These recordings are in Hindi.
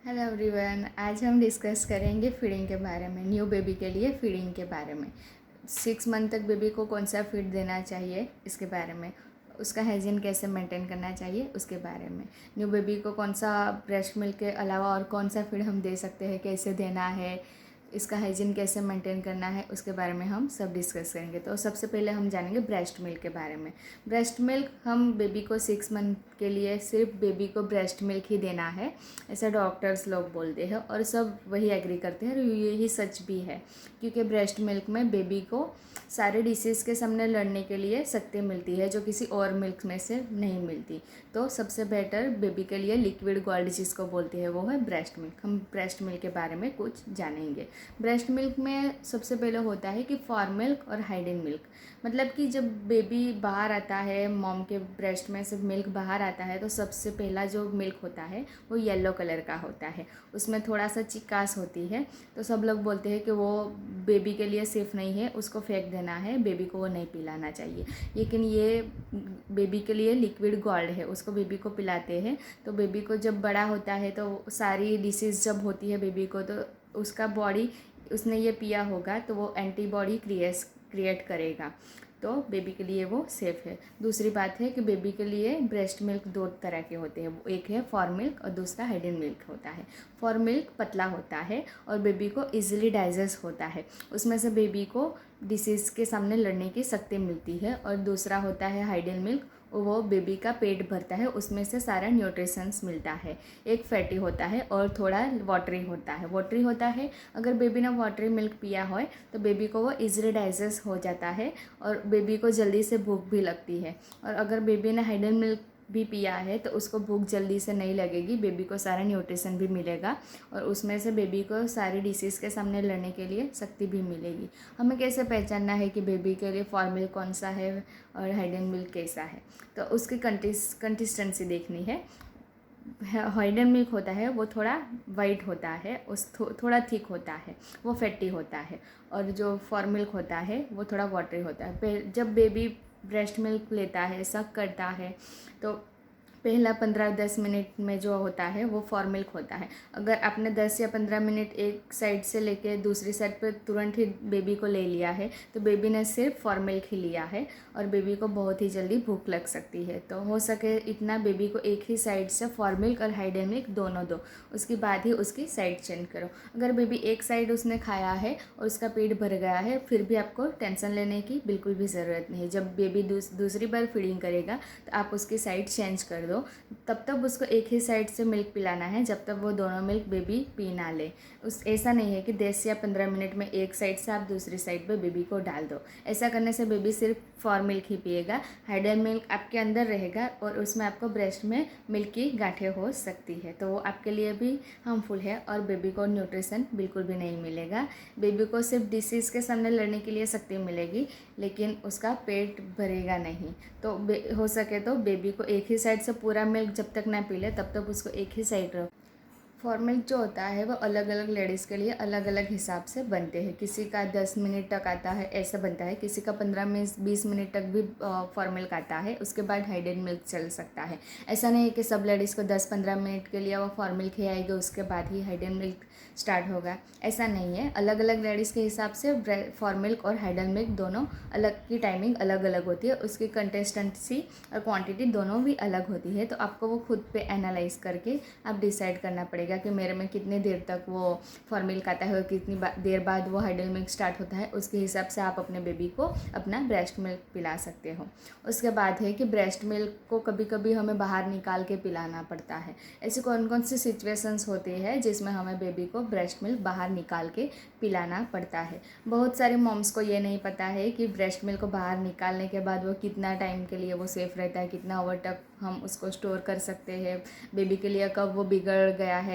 हेलो एवरीवन, आज हम डिस्कस करेंगे फीडिंग के बारे में। न्यू बेबी के लिए फीडिंग के बारे में 6 मंथ तक बेबी को कौन सा फीड देना चाहिए इसके बारे में, उसका हाइजीन कैसे मेंटेन करना चाहिए उसके बारे में, न्यू बेबी को कौन सा ब्रेस्ट मिल्क के अलावा और कौन सा फीड हम दे सकते हैं, कैसे देना है, इसका हाइजीन कैसे मेंटेन करना है, उसके बारे में हम सब डिस्कस करेंगे। तो सबसे पहले हम जानेंगे ब्रेस्ट मिल्क के बारे में। ब्रेस्ट मिल्क हम बेबी को 6 मंथ के लिए सिर्फ बेबी को ब्रेस्ट मिल्क ही देना है, ऐसा डॉक्टर्स लोग बोलते हैं और सब वही एग्री करते हैं और यही सच भी है, क्योंकि ब्रेस्ट मिल्क में बेबी को सारे डिसीज़ के सामने लड़ने के लिए शक्ति मिलती है जो किसी और मिल्क में से नहीं मिलती। तो सबसे बेटर बेबी के लिए लिक्विड गोल्ड जिसको बोलते हैं वो है ब्रेस्ट मिल्क। हम ब्रेस्ट मिल्क के बारे में कुछ जानेंगे। ब्रेस्ट मिल्क में सबसे पहले होता है कि फॉर मिल्क और हाइडन मिल्क, मतलब कि जब बेबी बाहर आता है, मॉम के ब्रेस्ट में से मिल्क बाहर आता है तो सबसे पहला जो मिल्क होता है वो येलो कलर का होता है, उसमें थोड़ा सा चिकास होती है। तो सब लोग बोलते हैं कि वो बेबी के लिए सेफ़ नहीं है, उसको फेंक देना है, बेबी को वो नहीं पिलाना चाहिए। लेकिन ये बेबी के लिए लिक्विड गोल्ड है, उसको बेबी को पिलाते हैं तो बेबी को जब बड़ा होता है तो सारी डिसीज़ जब होती है बेबी को तो उसका बॉडी, उसने ये पिया होगा तो वो एंटीबॉडी क्रिएट करेगा, तो बेबी के लिए वो सेफ़ है। दूसरी बात है कि बेबी के लिए ब्रेस्ट मिल्क 2 तरह के होते हैं, एक है फॉर मिल्क और दूसरा हाइडन मिल्क होता है। फॉर मिल्क पतला होता है और बेबी को इजीली डाइजेस्ट होता है, उसमें से बेबी को डिसीज़ के सामने लड़ने की शक्ति मिलती है। और दूसरा होता है हाइडन मिल्क, वो बेबी का पेट भरता है, उसमें से सारा न्यूट्रिशंस मिलता है। एक फैटी होता है और थोड़ा वाटरी होता है। वाटरी होता है, अगर बेबी ने वाटरी मिल्क पिया हो तो बेबी को वो इजीली डाइजेस्ट हो जाता है और बेबी को जल्दी से भूख भी लगती है। और अगर बेबी ने हाइडन मिल्क भी पिया है तो उसको भूख जल्दी से नहीं लगेगी, बेबी को सारा न्यूट्रिशन भी मिलेगा और उसमें से बेबी को सारी डिसीज़ के सामने लड़ने के लिए शक्ति भी मिलेगी। हमें कैसे पहचानना है कि बेबी के लिए फॉर मिल्क कौन सा है और हाइडन मिल्क कैसा है, तो उसकी कंसिस्टेंसी देखनी है। हाइडन मिल्क होता है वो थोड़ा वाइट होता है, थोड़ा थिक होता है, वो फैटी होता है। और जो फॉर मिल्क होता है वो थोड़ा वाटरी होता है। जब बेबी ब्रेस्ट मिल्क लेता है, सक करता है, तो पहला 15-10 मिनट में जो होता है वो फॉर मिल्क होता है। अगर आपने 10 या 15 मिनट एक साइड से लेके दूसरी साइड पर तुरंत ही बेबी को ले लिया है तो बेबी ने सिर्फ फॉर मिल्क ही लिया है और बेबी को बहुत ही जल्दी भूख लग सकती है। तो हो सके इतना बेबी को एक ही साइड से फॉर मिल्क और हाइडन मिल्क दोनों दो, उसके बाद ही उसकी साइड चेंज करो। अगर बेबी एक साइड उसने खाया है और उसका पेट भर गया है फिर भी आपको टेंशन लेने की बिल्कुल भी ज़रूरत नहीं है। जब बेबी दूसरी बार फीडिंग करेगा तो आप उसकी साइड चेंज कर दो, तब तक उसको एक ही साइड से मिल्क पिलाना है जब तक वो दोनों मिल्क बेबी पी ना ले। ऐसा नहीं है कि 10 या 15 मिनट में एक साइड से आप दूसरी साइड पे बेबी को डाल दो, ऐसा करने से बेबी सिर्फ फॉर मिल्क ही पिएगा, हाइडन मिल्क आपके अंदर रहेगा और उसमें आपको ब्रेस्ट में मिल्क की गांठें हो सकती है, तो वो आपके लिए भी हार्मफुल है और बेबी को न्यूट्रिशन बिल्कुल भी नहीं मिलेगा। बेबी को सिर्फ डिसीज़ के सामने लड़ने के लिए शक्ति मिलेगी लेकिन उसका पेट भरेगा नहीं। तो हो सके तो बेबी को एक ही साइड से पूरा मिल्क जब तक ना पी ले तब तक उसको एक ही साइड रखो। फॉर मिल्क जो होता है वो अलग अलग लेडीज़ के लिए अलग अलग हिसाब से बनते हैं, किसी का 10 मिनट तक आता है ऐसा बनता है, किसी का 15-20 मिनट तक भी फॉर मिल्क आता है, उसके बाद हाइडन मिल्क चल सकता है। ऐसा नहीं है कि सब लेडीज़ को 10-15 मिनट के लिए वो फॉर मिल्क ही आएगा उसके बाद ही हाइडन मिल्क स्टार्ट होगा, ऐसा नहीं है। अलग अलग लेडीज़ के हिसाब से फॉर मिल्क और हाइडन मिल्क दोनों अलग की टाइमिंग अलग अलग होती है, उसकी कंसिस्टेंसी और क्वांटिटी दोनों भी अलग होती है। तो आपको वो खुद पे एनालाइज करके आप डिसाइड करना पड़ेगा कि मेरे में कितने देर तक वो फॉर मिल्क आता है और कितनी देर बाद वो हाइडल मिल्क स्टार्ट होता है, उसके हिसाब से आप अपने बेबी को अपना ब्रेस्ट मिल्क पिला सकते हो। उसके बाद है कि ब्रेस्ट मिल्क को कभी कभी हमें बाहर निकाल के पिलाना पड़ता है। ऐसी कौन कौन सी सिचुएशंस होती है जिसमें हमें बेबी को ब्रेस्ट मिल्क बाहर निकाल के पिलाना पड़ता है। बहुत सारे मॉम्स को ये नहीं पता है कि ब्रेस्ट मिल्क को बाहर निकालने के बाद वो कितना टाइम के लिए वो सेफ़ रहता है, कितना ओवर तक हम उसको स्टोर कर सकते हैं, बेबी के लिए कब वो बिगड़ गया है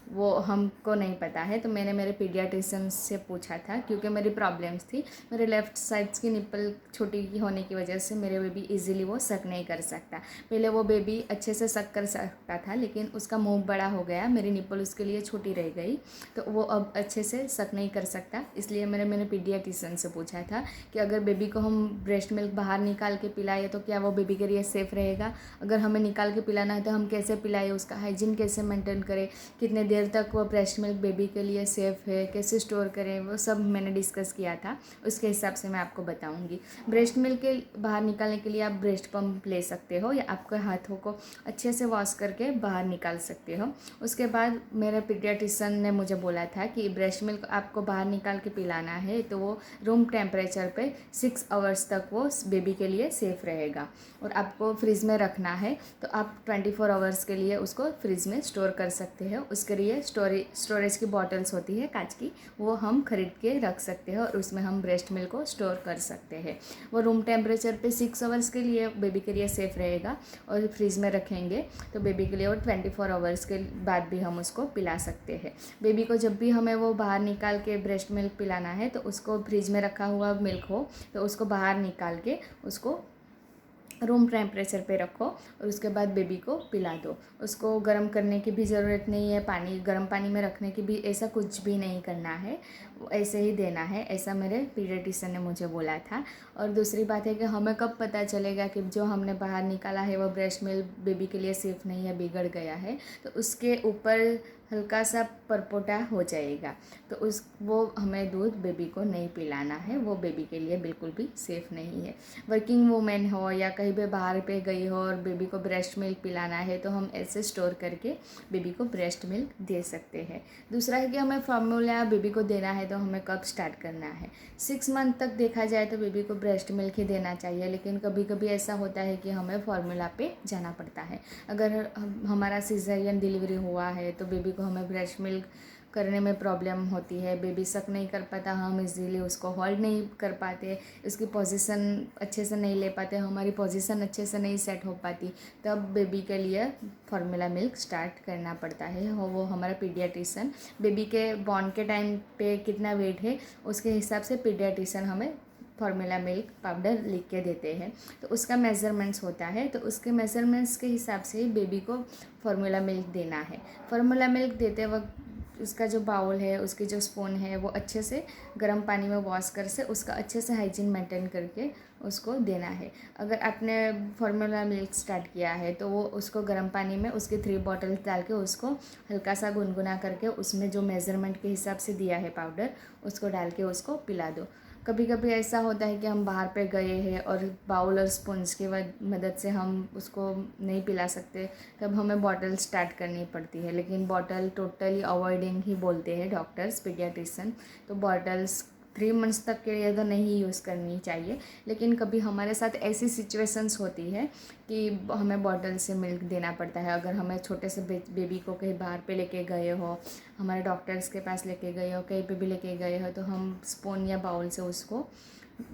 वो हमको नहीं पता है। तो मैंने मेरे पीडियाट्रिशियन से पूछा था, क्योंकि मेरी प्रॉब्लम्स थी, मेरे लेफ़्ट साइड्स की निप्पल छोटी होने की वजह से मेरे बेबी इजीली वो सक नहीं कर सकता। पहले वो बेबी अच्छे से सक कर सकता था लेकिन उसका मुंह बड़ा हो गया, मेरी निप्पल उसके लिए छोटी रह गई, तो वो अब अच्छे से सक नहीं कर सकता। इसलिए मैंने पीडियाट्रिशियन से पूछा था कि अगर बेबी को हम ब्रेस्ट मिल्क बाहर निकाल के पिलाए तो क्या वो बेबी के लिए सेफ़ रहेगा, अगर हमें निकाल के पिलाना है तो हम कैसे पिलाए, उसका हाइजीन कैसे मेंटेन करें, कितने देर तक वो ब्रेस्ट मिल्क बेबी के लिए सेफ़ है, कैसे स्टोर करें, वो सब मैंने डिस्कस किया था। उसके हिसाब से मैं आपको बताऊंगी। ब्रेस्ट मिल्क के बाहर निकालने के लिए आप ब्रेस्ट पम्प ले सकते हो या आपके हाथों को अच्छे से वॉश करके बाहर निकाल सकते हो। उसके बाद मेरे पीडियाट्रिशियन ने मुझे बोला था कि ब्रेस्ट मिल्क आपको बाहर निकाल के पिलाना है तो वो रूम टेम्परेचर पे 6 आवर्स तक वो बेबी के लिए सेफ़ रहेगा। और आपको फ्रिज में रखना है तो आप 24 आवर्स के लिए उसको फ्रिज में स्टोर कर सकते हो। उसके लिए स्टोरेज की बॉटल्स होती है कांच की, वो हम खरीद के रख सकते हैं और उसमें हम ब्रेस्ट मिल्क को स्टोर कर सकते हैं। वो रूम टेम्परेचर पे 6 आवर्स के लिए बेबी के लिए सेफ़ रहेगा। और फ्रिज में रखेंगे तो बेबी के लिए वो 24 आवर्स के बाद भी हम उसको पिला सकते हैं। बेबी को जब भी हमें वो बाहर निकाल के ब्रेस्ट मिल्क पिलाना है तो उसको फ्रिज में रखा हुआ मिल्क हो तो उसको बाहर निकाल के उसको रूम टेम्परेचर पे रखो और उसके बाद बेबी को पिला दो। उसको गर्म करने की भी ज़रूरत नहीं है, पानी गर्म पानी में रखने की भी ऐसा कुछ भी नहीं करना है, ऐसे ही देना है, ऐसा मेरे पीडियाट्रिशियन ने मुझे बोला था। और दूसरी बात है कि हमें कब पता चलेगा कि जो हमने बाहर निकाला है वो ब्रेस्ट मिल्क बेबी के लिए सेफ़ नहीं है, बिगड़ गया है, तो उसके ऊपर हल्का सा परपोटा हो जाएगा तो वो हमें दूध बेबी को नहीं पिलाना है, वो बेबी के लिए बिल्कुल भी सेफ़ नहीं है। वर्किंग वूमेन हो या कहीं पे बाहर पे गई हो और बेबी को ब्रेस्ट मिल्क पिलाना है तो हम ऐसे स्टोर करके बेबी को ब्रेस्ट मिल्क दे सकते हैं। दूसरा है कि हमें फार्मूला बेबी को देना है तो हमें कब स्टार्ट करना है। 6 मंथ तक देखा जाए तो बेबी को ब्रेस्ट मिल्क ही देना चाहिए, लेकिन कभी कभी ऐसा होता है कि हमें फार्मूला पे जाना पड़ता है। अगर हमारा सिजेरियन डिलीवरी हुआ है तो बेबी को हमें ब्रेस्ट मिल्क करने में प्रॉब्लम होती है, बेबी सक नहीं कर पाता, हम इजीली उसको होल्ड नहीं कर पाते, उसकी पोजीशन अच्छे से नहीं ले पाते, हमारी पोजीशन अच्छे से नहीं सेट हो पाती, तब बेबी के लिए फार्मूला मिल्क स्टार्ट करना पड़ता है। वो हमारा पीडियाट्रिशियन बेबी के बॉर्न के टाइम पे कितना वेट है उसके हिसाब से पीडियाट्रिशियन हमें फार्मूला मिल्क पाउडर लिख के देते हैं, तो उसका मेज़रमेंट्स होता है, तो उसके मेज़रमेंट्स के हिसाब से ही बेबी को फार्मूला मिल्क देना है। फार्मूला मिल्क देते वक्त उसका जो बाउल है, उसकी जो स्पून है, वो अच्छे से गर्म पानी में वॉश कर से उसका अच्छे से हाइजीन मेंटेन करके उसको देना है। अगर आपने फार्मूला मिल्क स्टार्ट किया है तो वो उसको गर्म पानी में उसकी 3 बॉटल्स डाल के उसको हल्का सा गुनगुना करके उसमें जो मेज़रमेंट के हिसाब से दिया है पाउडर उसको डाल के उसको पिला दो। कभी कभी ऐसा होता है कि हम बाहर पे गए हैं और बाउल और स्पून्स की मदद से हम उसको नहीं पिला सकते, तब हमें बॉटल स्टार्ट करनी पड़ती है, लेकिन बॉटल टोटली अवॉइडिंग ही बोलते हैं डॉक्टर्स पीडियाट्रिशियन। तो बॉटल्स 3 मंथ्स तक के लिए तो नहीं यूज़ करनी चाहिए, लेकिन कभी हमारे साथ ऐसी सिचुएशंस होती है कि हमें बॉटल से मिल्क देना पड़ता है। अगर हमें छोटे से बेबी को कहीं बाहर पे लेके गए हो, हमारे डॉक्टर्स के पास लेके गए हो, कहीं पे भी लेके गए हो, तो हम स्पून या बाउल से उसको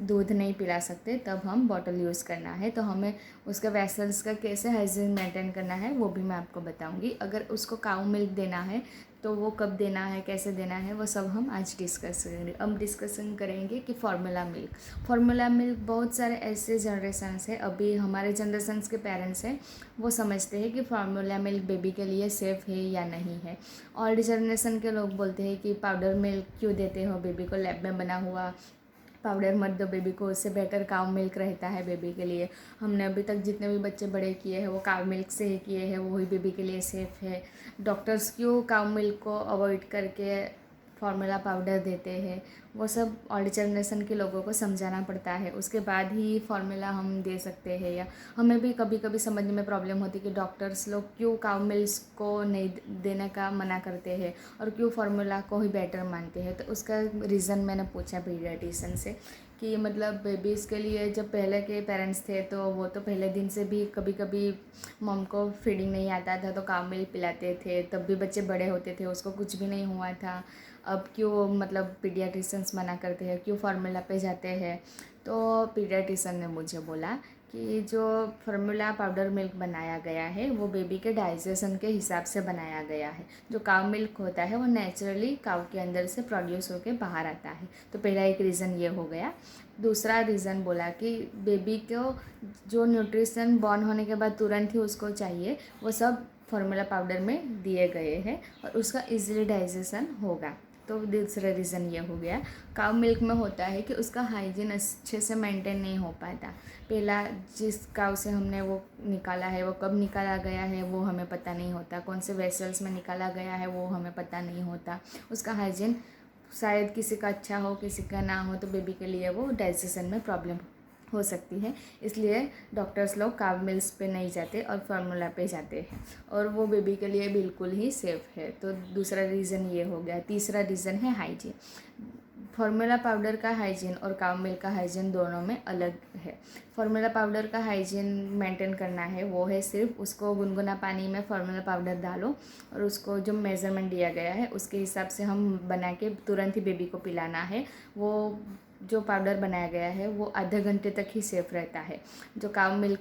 दूध नहीं पिला सकते, तब हम बॉटल यूज़ करना है। तो हमें उसके वेसल्स का कैसे हाइजीन मेंटेन करना है वो भी मैं आपको बताऊंगी। अगर उसको काऊ मिल्क देना है तो वो कब देना है, कैसे देना है, वो सब हम आज डिस्कस करेंगे। अब डिस्कशन करेंगे कि फार्मूला मिल्क बहुत सारे ऐसे जनरेशन्स है, अभी हमारे जनरेशन्स के पेरेंट्स हैं वो समझते हैं कि फार्मूला मिल्क बेबी के लिए सेफ़ है या नहीं है। ओल्ड जनरेशन के लोग बोलते हैं कि पाउडर मिल्क क्यों देते हो बेबी को, लैब में बना हुआ पाउडर मत दो बेबी को, उससे बेटर काऊ मिल्क रहता है बेबी के लिए। हमने अभी तक जितने भी बच्चे बड़े किए हैं वो काऊ मिल्क से ही किए हैं, वही बेबी के लिए सेफ़ है। डॉक्टर्स क्यों काऊ मिल्क को अवॉइड करके फार्मूला पाउडर देते हैं, वो सब ओल्ड जनरेशन के लोगों को समझाना पड़ता है, उसके बाद ही फार्मूला हम दे सकते हैं। या हमें भी कभी कभी समझने में प्रॉब्लम होती है कि डॉक्टर्स लोग क्यों काऊ मिल्क को नहीं देने का मना करते हैं और क्यों फार्मूला को ही बेटर मानते हैं। तो उसका रीज़न मैंने पूछा पीडियाट्रिशियन से कि मतलब बेबीज़ के लिए जब पहले के पेरेंट्स थे तो वो तो पहले दिन से भी कभी कभी मम को फीडिंग नहीं आता था तो काऊ मिल्क पिलाते थे, तब भी बच्चे बड़े होते थे, उसको कुछ भी नहीं हुआ था। अब क्यों मतलब पीडियाट्रिशियंस मना करते हैं, क्यों फार्मूला पे जाते हैं। तो पीडियाट्रिशियन ने मुझे बोला कि जो फार्मूला पाउडर मिल्क बनाया गया है वो बेबी के डाइजेशन के हिसाब से बनाया गया है। जो काऊ मिल्क होता है वो नेचुरली काऊ के अंदर से प्रोड्यूस होकर बाहर आता है। तो पहला एक रीज़न ये हो गया। दूसरा रीज़न बोला कि बेबी को जो न्यूट्रिशन बॉर्न होने के बाद तुरंत ही उसको चाहिए वो सब फार्मूला पाउडर में दिए गए हैं और उसका इजीली डाइजेशन होगा। तो दूसरा रीज़न ये हो गया। काउ मिल्क में होता है कि उसका हाइजीन अच्छे से मेंटेन नहीं हो पाता। पहला जिस काउ से हमने वो निकाला है वो कब निकाला गया है वो हमें पता नहीं होता, कौन से वेसल्स में निकाला गया है वो हमें पता नहीं होता। उसका हाइजीन शायद किसी का अच्छा हो किसी का ना हो, तो बेबी के लिए वो डाइजेशन में प्रॉब्लम हो सकती है। इसलिए डॉक्टर्स लोग काव मिल्क पे नहीं जाते और फार्मूला पे जाते हैं, और वो बेबी के लिए बिल्कुल ही सेफ़ है। तो दूसरा रीज़न ये हो गया। तीसरा रीज़न है हाइजीन। फार्मूला पाउडर का हाइजीन और काव मिल्क का हाइजीन दोनों में अलग है। फार्मूला पाउडर का हाइजीन मेंटेन करना है वो है सिर्फ उसको गुनगुना पानी में फार्मूला पाउडर डालो और उसको जो मेज़रमेंट दिया गया है उसके हिसाब से हम बना के तुरंत ही बेबी को पिलाना है। वो जो पाउडर बनाया गया है वो आधे घंटे तक ही सेफ़ रहता है। जो काव मिल्क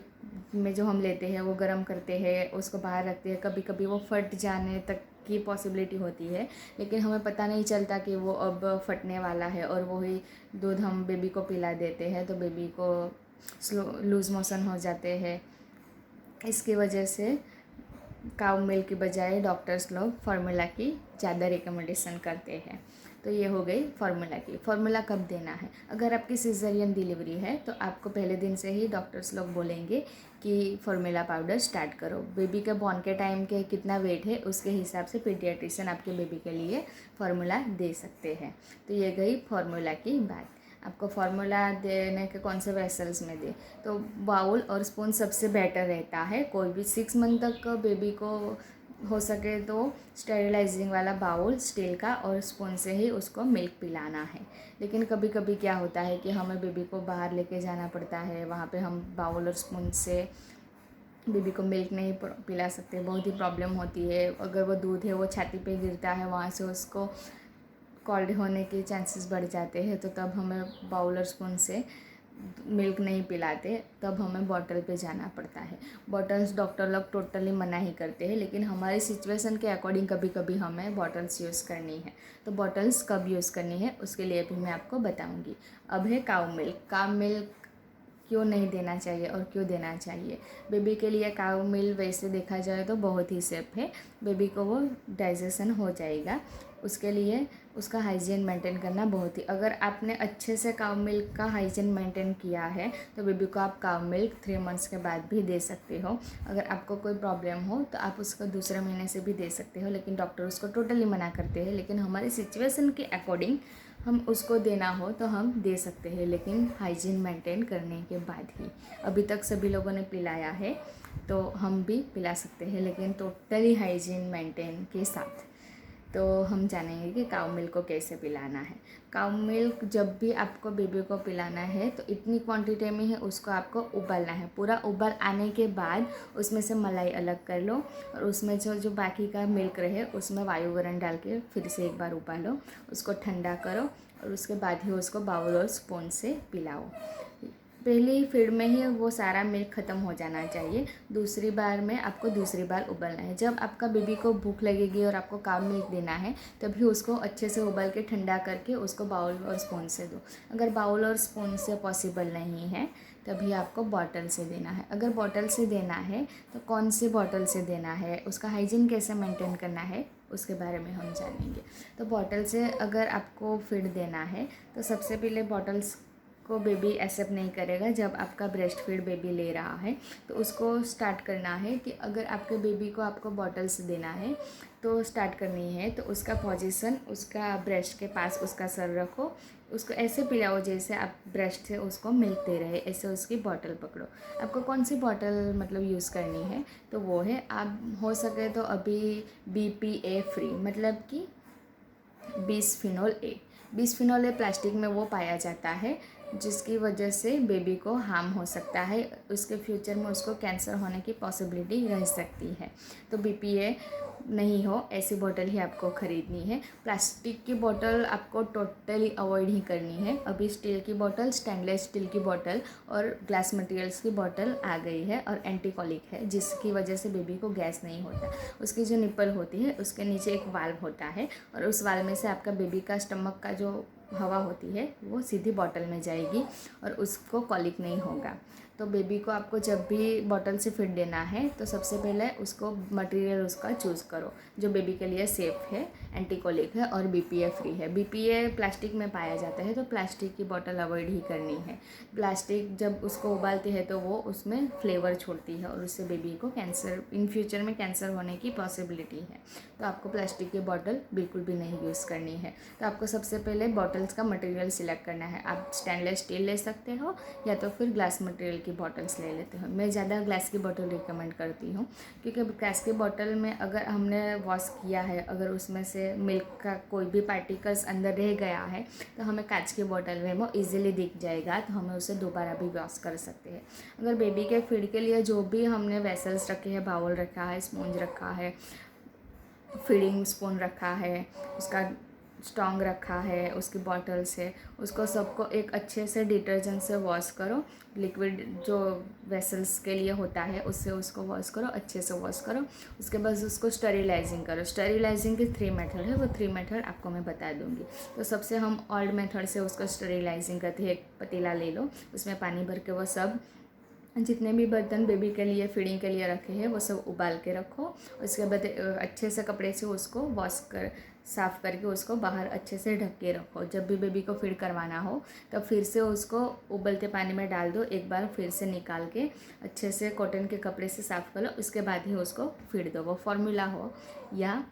में जो हम लेते हैं वो गर्म करते हैं, उसको बाहर रखते हैं, कभी कभी वो फट जाने तक की पॉसिबिलिटी होती है, लेकिन हमें पता नहीं चलता कि वो अब फटने वाला है और वही दूध हम बेबी को पिला देते हैं तो बेबी को लूज़ मोशन हो जाते हैं। इसकी वजह से काउ मिल्क की बजाय डॉक्टर्स लोग फार्मूला की ज़्यादा रिकमेंडेशन करते हैं। तो ये हो गई फार्मूला की। फार्मूला कब देना है? अगर आपकी सिजेरियन डिलीवरी है तो आपको पहले दिन से ही डॉक्टर्स लोग बोलेंगे कि फार्मूला पाउडर स्टार्ट करो। बेबी के बॉर्न के टाइम के कितना वेट है उसके हिसाब से पीडियाट्रिशियन आपके बेबी के लिए फार्मूला दे सकते हैं। तो ये गई फार्मूला की बात। आपको फार्मूला देने के कौन से वेसल्स में दे, तो बाउल और स्पून सबसे बेटर रहता है। कोई भी 6 मंथ तक बेबी को हो सके तो स्टेरिलाइजिंग वाला बाउल स्टील का और स्पून से ही उसको मिल्क पिलाना है। लेकिन कभी कभी क्या होता है कि हमें बेबी को बाहर लेके जाना पड़ता है, वहाँ पे हम बाउल और स्पून से बेबी को मिल्क नहीं पिला सकते, बहुत ही प्रॉब्लम होती है। अगर वो दूध है वो छाती पे गिरता है, वहाँ से उसको कॉल्ड होने के चांसेस बढ़ जाते हैं, तो तब हमें बाउल और स्पून से मिल्क नहीं पिलाते, तब हमें बॉटल पे जाना पड़ता है। बॉटल्स डॉक्टर लोग टोटली मना ही करते हैं, लेकिन हमारी सिचुएशन के अकॉर्डिंग कभी कभी हमें बॉटल्स यूज़ करनी है। तो बॉटल्स कब यूज़ करनी है उसके लिए भी मैं आपको बताऊंगी। अब है काउ मिल्क। काउ मिल्क क्यों नहीं देना चाहिए और क्यों देना चाहिए? बेबी के लिए काउ मिल्क वैसे देखा जाए तो बहुत ही सेफ है, बेबी को वो डाइजेशन हो जाएगा। उसके लिए उसका हाइजीन मेंटेन करना बहुत ही, अगर आपने अच्छे से काउ मिल्क का हाइजीन मेंटेन किया है तो बेबी को आप काउ मिल्क 3 मंथ्स के बाद भी दे सकते हो। अगर आपको कोई प्रॉब्लम हो तो आप उसको दूसरे महीने से भी दे सकते हो, लेकिन डॉक्टर उसको टोटली मना करते हैं। लेकिन हमारी सिचुएशन के अकॉर्डिंग हम उसको देना हो तो हम दे सकते हैं, लेकिन हाइजीन मेंटेन करने के बाद ही। अभी तक सभी लोगों ने पिलाया है तो हम भी पिला सकते हैं, लेकिन टोटली हाइजीन मेंटेन के साथ। तो हम जानेंगे कि काउ मिल्क को कैसे पिलाना है। काउ मिल्क जब भी आपको बेबी को पिलाना है तो इतनी क्वांटिटी में ही उसको आपको उबालना है। पूरा उबाल आने के बाद उसमें से मलाई अलग कर लो और उसमें जो बाकी का मिल्क रहे उसमें वायुवरण डाल के फिर से एक बार उबालो, उसको ठंडा करो और उसके बाद ही उसको बाउल और स्पून से पिलाओ। पहली फीड में ही वो सारा मिल्क ख़त्म हो जाना चाहिए। दूसरी बार में आपको दूसरी बार उबालना है। जब आपका बेबी को भूख लगेगी और आपको काउ मिल्क देना है तभी उसको अच्छे से उबाल के ठंडा करके उसको बाउल और स्पून से दो। अगर बाउल और स्पून से पॉसिबल नहीं है तभी आपको बॉटल से देना है। अगर बॉटल से देना है तो कौन सी बॉटल से देना है, उसका हाइजीन कैसे मेंटेन करना है उसके बारे में हम जानेंगे। तो बॉटल से अगर आपको फीड देना है तो सबसे पहले बॉटल्स को बेबी एक्सेप्ट नहीं करेगा। जब आपका ब्रेस्ट फीड बेबी ले रहा है तो उसको स्टार्ट करना है कि अगर आपके बेबी को आपको बॉटल्स देना है तो स्टार्ट करनी है तो उसका पोजीशन उसका ब्रेस्ट के पास उसका सर रखो, उसको ऐसे पिलाओ जैसे आप ब्रेस्ट से उसको मिल्क दे रहे, ऐसे उसकी बॉटल पकड़ो। आपको कौन सी बॉटल मतलब यूज़ करनी है तो वो है, आप हो सके तो अभी BPA फ्री मतलब कि बिस्फिनोल ए। बिस्फिनोल ए प्लास्टिक में वो पाया जाता है जिसकी वजह से बेबी को हार्म हो सकता है, उसके फ्यूचर में उसको कैंसर होने की पॉसिबिलिटी रह सकती है। तो BPA नहीं हो ऐसी बोतल ही आपको ख़रीदनी है। प्लास्टिक की बोतल आपको टोटली अवॉइड ही करनी है। अभी स्टील की बोतल, स्टेनलेस स्टील की बोतल और ग्लास मटेरियल्स की बोतल आ गई है और एंटीकॉलिक है, जिसकी वजह से बेबी को गैस नहीं होता। उसकी जो निप्पल होती है उसके नीचे एक वाल्व होता है और उस वाल्व में से आपका बेबी का स्टमक का जो हवा होती है वो सीधी बॉटल में जाएगी और उसको कॉलिक नहीं होगा। तो बेबी को आपको जब भी बॉटल से फीड देना है तो सबसे पहले उसको मटेरियल उसका चूज़ करो जो बेबी के लिए सेफ़ है, एंटीकोलिक है और बीपीए फ्री है। बीपीए प्लास्टिक में पाया जाता है तो प्लास्टिक की बॉटल अवॉइड ही करनी है। प्लास्टिक जब उसको उबालते हैं तो वो उसमें फ्लेवर छोड़ती है और उससे बेबी को कैंसर, इन फ्यूचर में कैंसर होने की पॉसिबिलिटी है। तो आपको प्लास्टिक की बॉटल बिल्कुल भी नहीं यूज़ करनी है। तो आपको सबसे पहले बॉटल्स का मटेरियल सिलेक्ट करना है। आप स्टेनलेस स्टील ले सकते हो या तो फिर ग्लास मटेरियल की बॉटल्स ले लेते हो। मैं ज़्यादा ग्लास की बॉटल रिकमेंड करती हूँ क्योंकि ग्लास की बॉटल में अगर हमने वॉश किया है, अगर उसमें से मिल्क का कोई भी पार्टिकल्स अंदर रह गया है तो हमें कांच की बॉटल में वो ईजिली दिख जाएगा, तो हमें उसे दोबारा भी वॉश कर सकते हैं। अगर बेबी के फीड के लिए जो भी हमने वेसल्स रखे हैं, बाउल रखा है, स्पॉन्ज रखा है, फीडिंग स्पून रखा है, उसका स्टोंग रखा है, उसकी बॉटल्स है, उसको सबको एक अच्छे से डिटर्जेंट से वॉश करो। लिक्विड जो वेसल्स के लिए होता है उससे उसको वॉश करो, अच्छे से वॉश करो। उसके बाद उसको स्टरीलाइजिंग करो। स्टरीलाइजिंग की 3 मेथड है, वो 3 मेथड आपको मैं बता दूंगी। तो सबसे हम ओल्ड मेथड से उसको स्टरीलाइजिंग करते हैं। एक पतीला ले लो, उसमें पानी भर के वो सब जितने भी बर्तन बेबी के लिए फीडिंग के लिए रखे हैं वो सब उबाल के रखो। उसके बाद अच्छे से कपड़े से उसको वॉश कर साफ़ करके उसको बाहर अच्छे से ढक के रखो। जब भी बेबी को फीड करवाना हो तो फिर से उसको उबलते पानी में डाल दो, एक बार फिर से निकाल के अच्छे से कॉटन के कपड़े से साफ़ कर लो। उसके बाद ही उसको फीड दो। वो फॉर्मूला हो या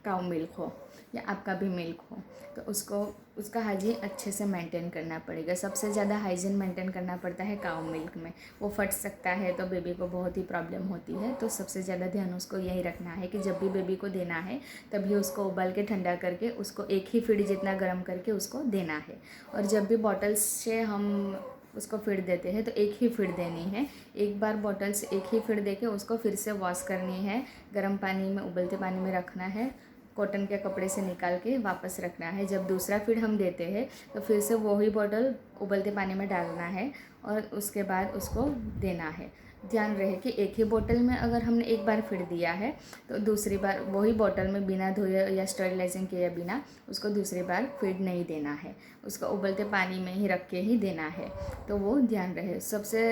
काउ मिल्क हो या आपका भी मिल्क हो, तो उसको उसका हाइजीन अच्छे से मेंटेन करना पड़ेगा। सबसे ज़्यादा हाइजीन मेंटेन करना पड़ता है काउ मिल्क में। वो फट सकता है तो बेबी को बहुत ही प्रॉब्लम होती है। तो सबसे ज़्यादा ध्यान उसको यही रखना है कि जब भी बेबी को देना है तभी उसको उबाल के ठंडा करके उसको एक ही फीड जितना गर्म करके उसको देना है। और जब भी बॉटल्स से हम उसको फीड देते हैं तो एक ही फीड देनी है। एक बार बॉटल से एक ही फीड देके उसको फिर से वॉश करनी है, गर्म पानी में, उबलते पानी में रखना है, कॉटन के कपड़े से निकाल के वापस रखना है। जब दूसरा फीड हम देते हैं तो फिर से वही बॉटल उबलते पानी में डालना है और उसके बाद उसको देना है। ध्यान रहे कि एक ही बोतल में अगर हमने एक बार फीड दिया है तो दूसरी बार वही बोतल में बिना धोए या स्टरलाइजिंग किए बिना उसको दूसरी बार फीड नहीं देना है। उसको उबलते पानी में ही रख के ही देना है। तो वो ध्यान रहे। सबसे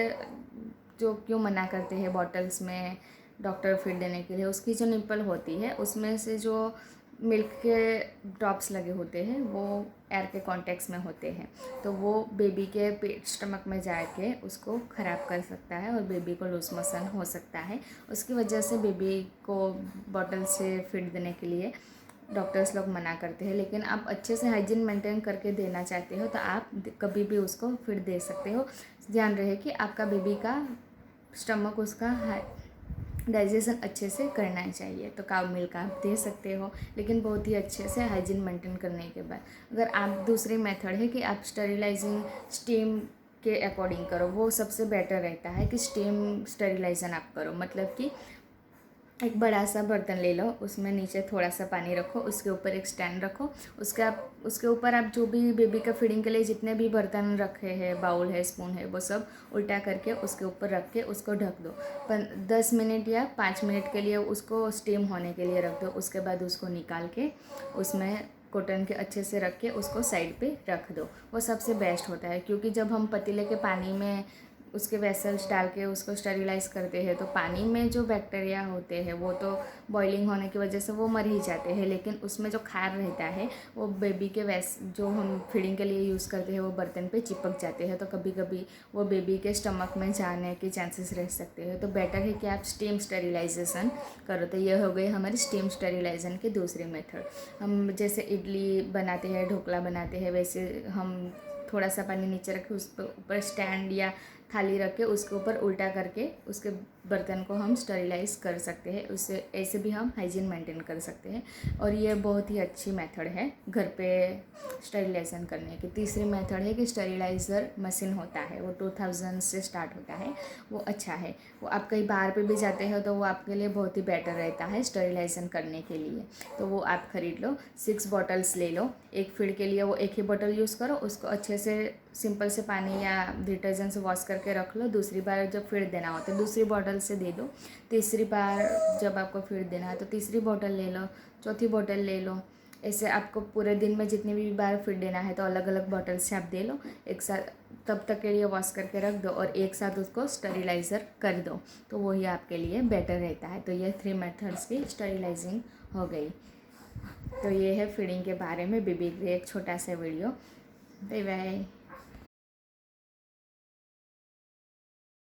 जो क्यों मना करते हैं बॉटल्स में डॉक्टर फीड देने के लिए, उसकी जो निप्पल होती है उसमें से जो मिल्क के ड्रॉप्स लगे होते हैं वो एयर के कॉन्टेक्ट्स में होते हैं, तो वो बेबी के पेट स्टमक में जाके उसको ख़राब कर सकता है और बेबी को लूज मोशन हो सकता है। उसकी वजह से बेबी को बॉटल से फीड देने के लिए डॉक्टर्स लोग मना करते हैं। लेकिन आप अच्छे से हाइजीन मेंटेन करके देना चाहते हो तो आप कभी भी उसको फीड दे सकते हो। ध्यान रहे कि आपका बेबी का स्टमक, उसका डाइजेशन अच्छे से करना चाहिए। तो काउ मिल्क आप दे सकते हो, लेकिन बहुत ही अच्छे से हाइजीन मेंटेन करने के बाद। अगर आप दूसरी मेथड है कि आप स्टरीलाइजिंग स्टीम के अकॉर्डिंग करो, वो सबसे बेटर रहता है कि स्टीम स्टरीलाइजन आप करो। मतलब कि एक बड़ा सा बर्तन ले लो, उसमें नीचे थोड़ा सा पानी रखो, उसके ऊपर एक स्टैंड रखो, उसके ऊपर आप जो भी बेबी का फीडिंग के लिए जितने भी बर्तन रखे हैं, बाउल है, स्पून है, वो सब उल्टा करके उसके ऊपर रख के उसको ढक दो। 10 मिनट या 5 मिनट के लिए उसको स्टीम होने के लिए रख दो। उसके बाद उसको निकाल के उसमें कॉटन के अच्छे से रख के उसको साइड पे रख दो। वो सबसे बेस्ट होता है क्योंकि जब हम पतीले के पानी में उसके वेसल्स डाल के उसको स्टरीलाइज़ करते हैं तो पानी में जो बैक्टीरिया होते हैं वो तो बॉइलिंग होने की वजह से वो मर ही जाते हैं, लेकिन उसमें जो खार रहता है वो बेबी के जो हम फीडिंग के लिए यूज़ करते हैं वो बर्तन पे चिपक जाते हैं, तो कभी कभी वो बेबी के स्टमक में जाने के चांसेस रह सकते हैं। तो बेटर है कि आप स्टीम स्टरीलाइजेशन करो। तो ये हो गई हमारी स्टीम स्टरीलाइजेशन की दूसरी मेथड। हम जैसे इडली बनाते हैं, ढोकला बनाते हैं, वैसे हम थोड़ा सा पानी नीचे रख के उस पर ऊपर स्टैंड या थाली रख के उसके ऊपर उल्टा करके उसके बर्तन को हम स्टरीलाइज़ कर सकते हैं। उससे ऐसे भी हम हाइजीन मेंटेन कर सकते हैं और ये बहुत ही अच्छी मेथड है घर पे स्टरीलाइजेशन करने की। तीसरी मेथड है कि स्टरीलाइज़र मशीन होता है, वो 2000 से स्टार्ट होता है, वो अच्छा है। वो आप कहीं बाहर पे भी जाते हो तो वो आपके लिए बहुत ही बेटर रहता है स्टरीलाइजेशन करने के लिए। तो वो आप ख़रीद लो। 6 बॉटल्स ले लो। एक फीड के लिए वो एक ही बॉटल यूज़ करो, उसको अच्छे से सिंपल से पानी या डिटर्जेंट से वॉश करके रख लो। दूसरी बार जब फीड देना हो तो दूसरी बॉटल से दे दो। तीसरी बार जब आपको फीड देना है तो तीसरी बॉटल ले लो, चौथी बॉटल ले लो। ऐसे आपको पूरे दिन में जितनी भी बार फीड देना है तो अलग अलग बॉटल से आप दे लो। एक साथ तब तक के लिए वॉश करके रख दो और एक साथ उसको स्टरीलाइज़र कर दो, तो वही आपके लिए बेटर रहता है। तो ये 3 मेथड्स की स्टरीलाइजिंग हो गई। तो ये है फीडिंग के बारे में बेबी के लिए एक छोटा सा वीडियो। Bye bye.